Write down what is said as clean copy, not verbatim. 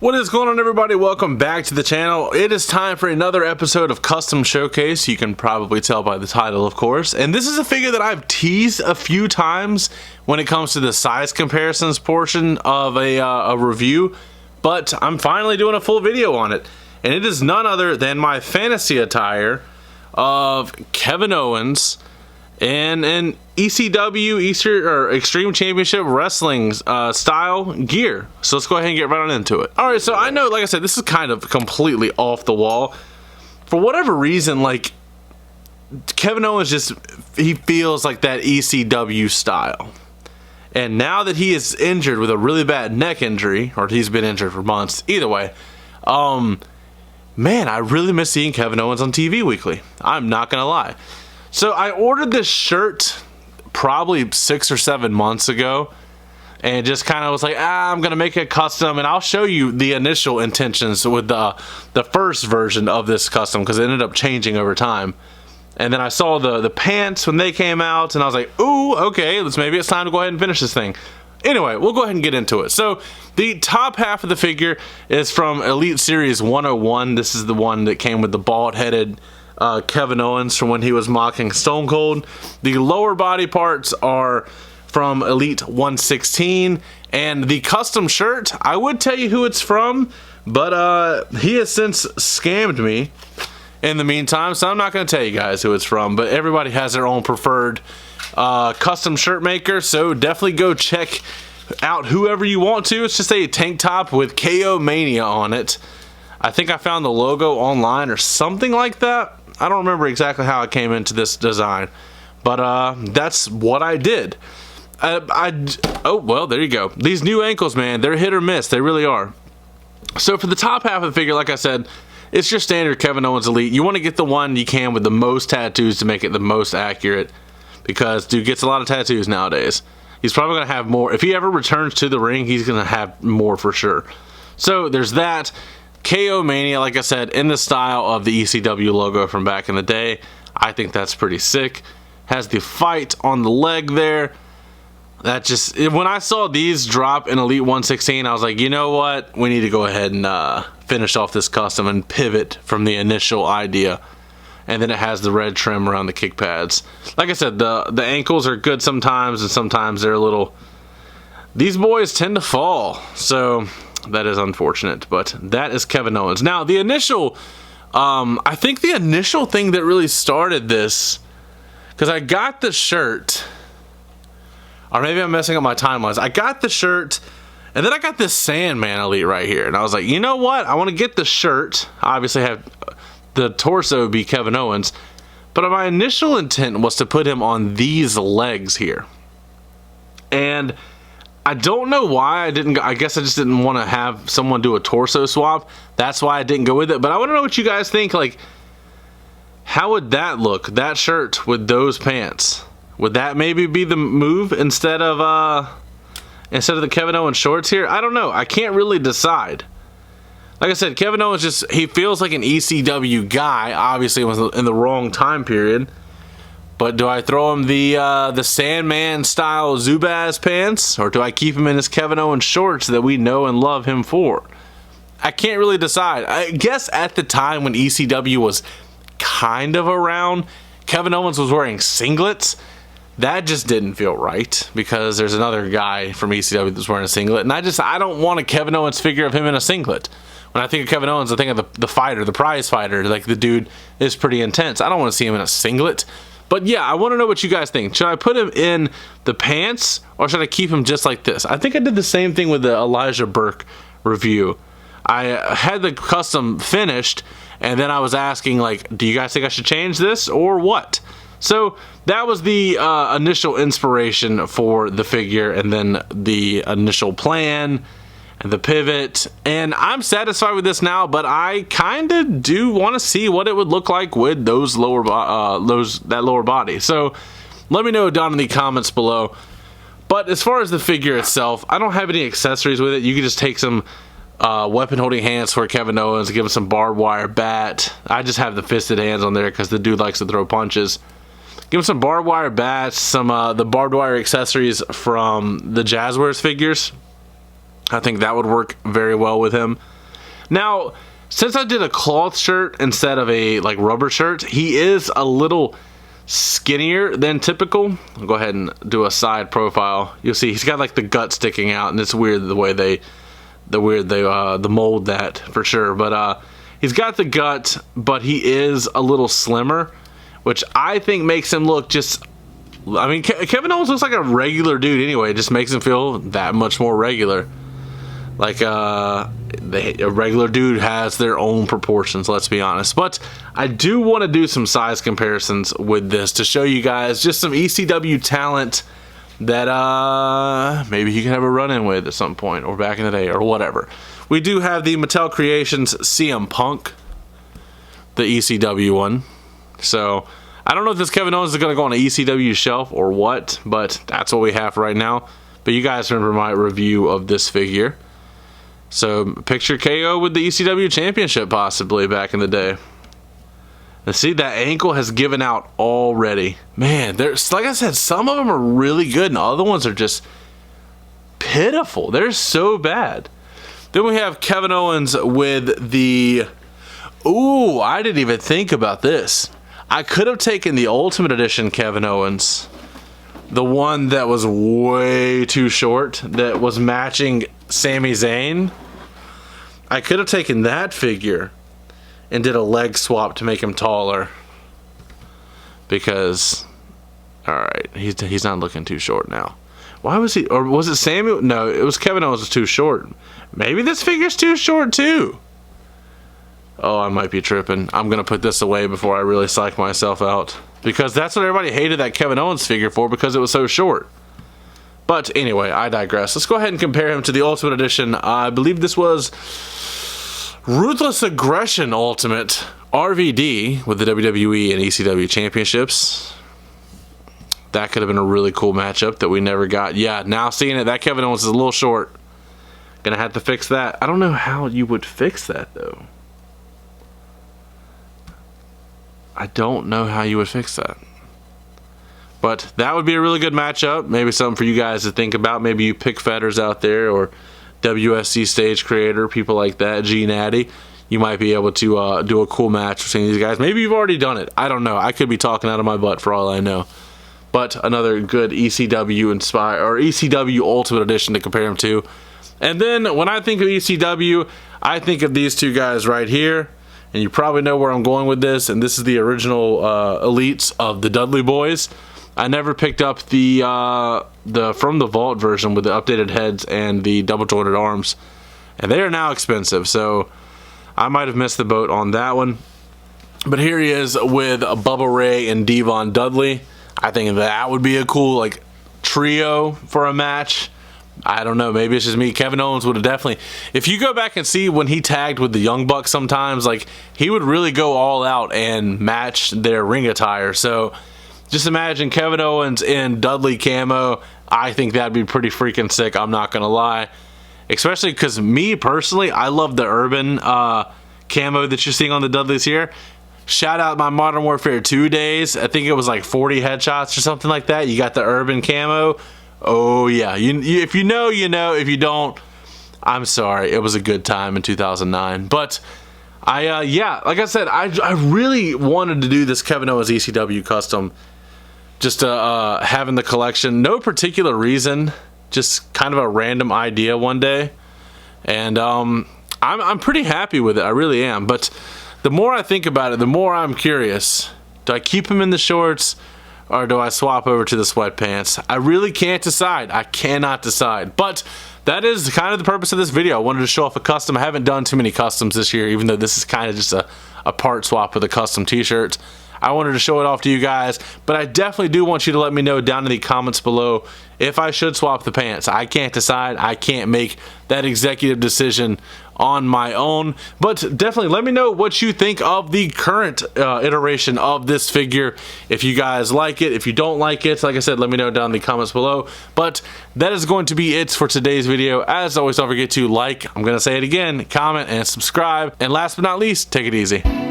What is going on, everybody? Welcome back to the channel. It is time for another episode of Custom Showcase. You can probably tell by the title, of course. And this is a figure that I've teased a few times when it comes to the size comparisons portion of a review. But I'm finally doing a full video on it. And it is none other than my fantasy attire of Kevin Owens and an ECW Extreme Championship Wrestling style gear. So let's go ahead and get right on into it. Alright, so I know, like I said, this is kind of completely off the wall. For whatever reason, like, Kevin Owens he feels like that ECW style. And now that he is injured with a really bad neck injury, or he's been injured for months, either way, man, I really miss seeing Kevin Owens on TV weekly. I'm not gonna lie. So I ordered this shirt probably 6 or 7 months ago and just kind of was like, I'm gonna make it custom, and I'll show you the initial intentions with the first version of this custom, because it ended up changing over time. And then I saw the pants when they came out, and I was like, ooh, okay, maybe it's time to go ahead and finish this thing. Anyway, we'll go ahead and get into it. So the top half of the figure is from Elite Series 101. This is the one that came with the bald-headed Kevin Owens from when he was mocking Stone Cold. The lower body parts are from Elite 116, and the custom shirt, I would tell you who it's from, but he has since scammed me in the meantime, so I'm not going to tell you guys who it's from. But everybody has their own preferred custom shirt maker, so definitely go check out whoever you want to. It's just a tank top with KO Mania on it. I think I found the logo online or something like that. I don't remember exactly how I came into this design, but that's what I did. Oh, well, there you go. These new ankles, man, they're hit or miss. They really are. So for the top half of the figure, like I said, it's your standard Kevin Owens Elite. You want to get the one you can with the most tattoos to make it the most accurate, because dude gets a lot of tattoos nowadays. He's probably going to have more. If he ever returns to the ring, he's going to have more for sure. So there's that. KO Mania, like I said, in the style of the ECW logo from back in the day. I think that's pretty sick. Has the fight on the leg there. That just, when I saw these drop in Elite 116, I was like, you know what? We need to go ahead and finish off this custom and pivot from the initial idea. And then it has the red trim around the kick pads. Like I said, the ankles are good sometimes, and sometimes they're a little... These boys tend to fall, so that is unfortunate, but that is Kevin Owens. Now, the initial, I think the initial thing that really started this, because I got the shirt, or maybe I'm messing up my timelines. I got the shirt, and then I got this Sandman Elite right here, and I was like, you know what? I want to get the shirt. Obviously, have the torso be Kevin Owens, but my initial intent was to put him on these legs here, and I don't know why I didn't. I guess I just didn't want to have someone do a torso swap. That's why I didn't go with it. But I want to know what you guys think. Like, how would that look? That shirt with those pants. Would that maybe be the move instead of the Kevin Owens shorts here? I don't know. I can't really decide. Like I said, Kevin Owens he feels like an ECW guy. Obviously, it was in the wrong time period. But do I throw him the Sandman style Zubaz pants, or do I keep him in his Kevin Owens shorts that we know and love him for? I can't really decide. I guess at the time when ECW was kind of around, Kevin Owens was wearing singlets. That just didn't feel right, because there's another guy from ECW that's wearing a singlet, and I don't want a Kevin Owens figure of him in a singlet. When I think of Kevin Owens, I think of the fighter, the prize fighter. Like, the dude is pretty intense. I don't want to see him in a singlet. But yeah, I want to know what you guys think. Should I put him in the pants, or should I keep him just like this? I think I did the same thing with the Elijah Burke review. I had the custom finished, and then I was asking, like, do you guys think I should change this or what? So that was the initial inspiration for the figure, and then the initial plan and the pivot, and I'm satisfied with this now, but I kind of do want to see what it would look like with those that lower body. So let me know down in the comments below. But as far as the figure itself, I don't have any accessories with it. You can just take some weapon holding hands for Kevin Owens, give him some barbed wire bat. I just have the fisted hands on there because the dude likes to throw punches. Give him some barbed wire bats, some the barbed wire accessories from the Jazzwares figures. I think that would work very well with him. Now, since I did a cloth shirt instead of a like rubber shirt, he is a little skinnier than typical. I'll go ahead and do a side profile. You'll see he's got like the gut sticking out, and it's weird the way they mold that for sure. But he's got the gut, but he is a little slimmer, which I think makes him look just, I mean, Kevin Owens looks like a regular dude anyway. It just makes him feel that much more regular. Like a regular dude has their own proportions, let's be honest. But I do want to do some size comparisons with this to show you guys just some ECW talent that maybe you can have a run-in with at some point, or back in the day, or whatever. We do have the Mattel Creations CM Punk, the ECW one. So I don't know if this Kevin Owens is going to go on an ECW shelf or what, but that's what we have right now. But you guys remember my review of this figure. So picture KO with the ECW championship possibly back in the day. And see, that ankle has given out already. Man, there's, like I said, some of them are really good and other ones are just pitiful. They're so bad. Then we have Kevin Owens with the, ooh, I didn't even think about this. I could have taken the Ultimate Edition Kevin Owens, the one that was way too short, that was matching Sami Zayn. I could have taken that figure and did a leg swap to make him taller, because, alright, he's not looking too short now. Why was he, or was it Sami? No, it was Kevin Owens was too short. Maybe this figure's too short too. Oh, I might be tripping. I'm gonna put this away before I really psych myself out, because that's what everybody hated that Kevin Owens figure for, because it was so short. But anyway, I digress. Let's go ahead and compare him to the Ultimate Edition. I believe this was Ruthless Aggression Ultimate RVD with the WWE and ECW championships. That could have been a really cool matchup that we never got. Yeah, now seeing it, that Kevin Owens is a little short. Gonna have to fix that. I don't know how you would fix that though. I don't know how you would fix that. But that would be a really good matchup. Maybe something for you guys to think about. Maybe you pick fetters out there, or WSC Stage Creator, people like that, G Natty. You might be able to do a cool match between these guys. Maybe you've already done it. I don't know. I could be talking out of my butt for all I know. But another good ECW inspired, or ECW Ultimate Edition to compare them to. And then when I think of ECW, I think of these two guys right here. And you probably know where I'm going with this. And this is the original elites of the Dudley Boys. I never picked up the From the Vault version with the updated heads and the double jointed arms, and they are now expensive, so I might have missed the boat on that one. But here he is with Bubba Ray and Devon Dudley. I think that would be a cool like trio for a match. I don't know, maybe it's just me. Kevin Owens would have definitely, if you go back and see when he tagged with the Young Bucks sometimes, like he would really go all out and match their ring attire. So just imagine Kevin Owens in Dudley camo. I think that'd be pretty freaking sick, I'm not gonna lie. Especially because me personally, I love the urban camo that you're seeing on the Dudleys here. Shout out my Modern Warfare 2 days. I think it was like 40 headshots or something like that. You got the urban camo. Oh yeah, if you know, you know. If you don't, I'm sorry. It was a good time in 2009. But yeah, like I said, I really wanted to do this Kevin Owens ECW custom. Just having the collection, no particular reason, just kind of a random idea one day, and I'm pretty happy with it. I really am. But the more I think about it, the more I'm curious. Do I keep him in the shorts, or do I swap over to the sweatpants? I really can't decide. I cannot decide. But that is kind of the purpose of this video. I wanted to show off a custom. I haven't done too many customs this year, even though this is kind of just a part swap with a custom t-shirt. I wanted to show it off to you guys, but I definitely do want you to let me know down in the comments below if I should swap the pants. I can't decide. I can't make that executive decision on my own, but definitely let me know what you think of the current iteration of this figure. If you guys like it, if you don't like it, like I said, let me know down in the comments below. But that is going to be it for today's video. As always, don't forget to like, I'm going to say it again, comment, and subscribe. And last but not least, take it easy.